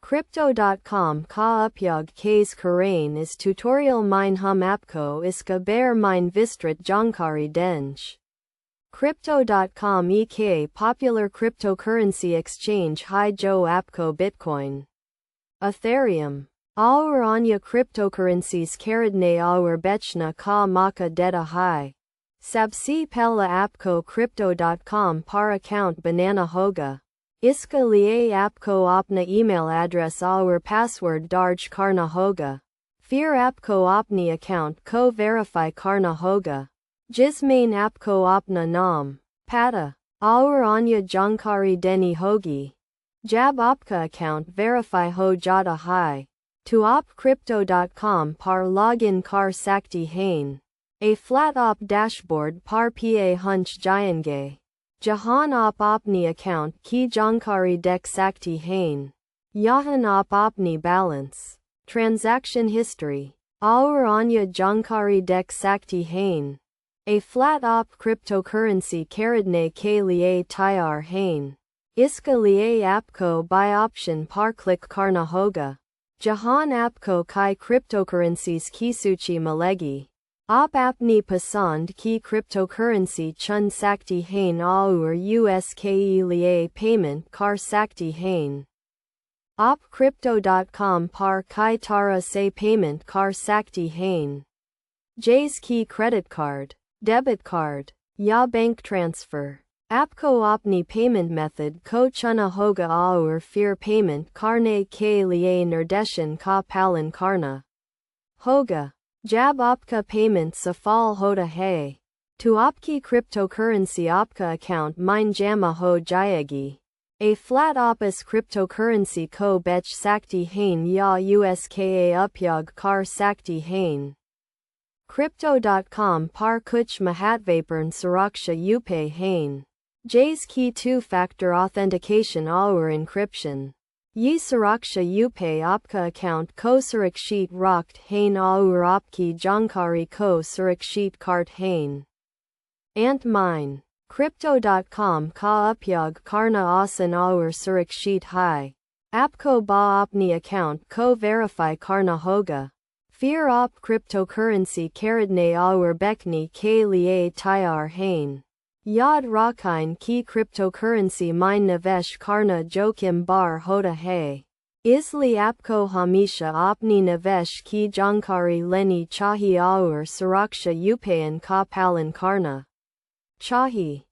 Crypto.com ka upyog kase karain is tutorial mine hum apko iska bear mine vistrit jankari denj. Crypto.com ek popular cryptocurrency exchange hi jo apko Bitcoin. Ethereum. Aur anya cryptocurrencies karadne aur bechna ka maka deta hi. Sabsi pella apko crypto.com par account banana hoga. Iska liye apko apna email address aur password darj karna hoga. Fear apko apni account ko verify karna hoga. Jismain apko apna nam. Pata. Aur anya jankari deni hogi. Jab apka account verify ho jata hai. To op crypto.com par login kar sakti hain. A flat op dashboard par pa hunch jayange. Jahan op opni account ki jankari dek sakti hain. Yahan op opni balance. Transaction history. Aur anya jankari dek sakti hain. A flat op cryptocurrency karadne ke liye tyar hain. Iska liye apko by option par click karna hoga. Jahan apko kai cryptocurrencies kisuchi malegi. Op apni pasand ki cryptocurrency chun sakti hain aur uske liye payment kar sakti hain. Op crypto.com par kai tara se payment kar sakti hain. J's ki credit card, debit card, ya bank transfer. Apko opni payment method ko chuna hoga aur fear payment karne ke liye nirdeshan ka palan karna hoga. Jab opka payment safal hoda hai. To opki cryptocurrency opka account mine jama ho jayagi. A flat opus cryptocurrency ko bech sakti hain ya uska upyog kar sakti hain. Crypto.com par kuch mahatvapern suraksha upe hain. J's key two-factor authentication aur encryption. Yi suraksha upe opka account ko surakshit rokt hain aur opki jankari ko surakshit kart hain. Ant mine. Crypto.com ka upyog karna asan aur surakshit hai. Apko ba opni account ko verify karna hoga. Fear op cryptocurrency karadne aur bekni ke liye tyar hain. Yad rakine ki cryptocurrency mine navesh karna jokim bar hoda hai. Isli apko hamisha opni navesh ki jankari leni chahi aur suraksha upayan ka palan karna chahi.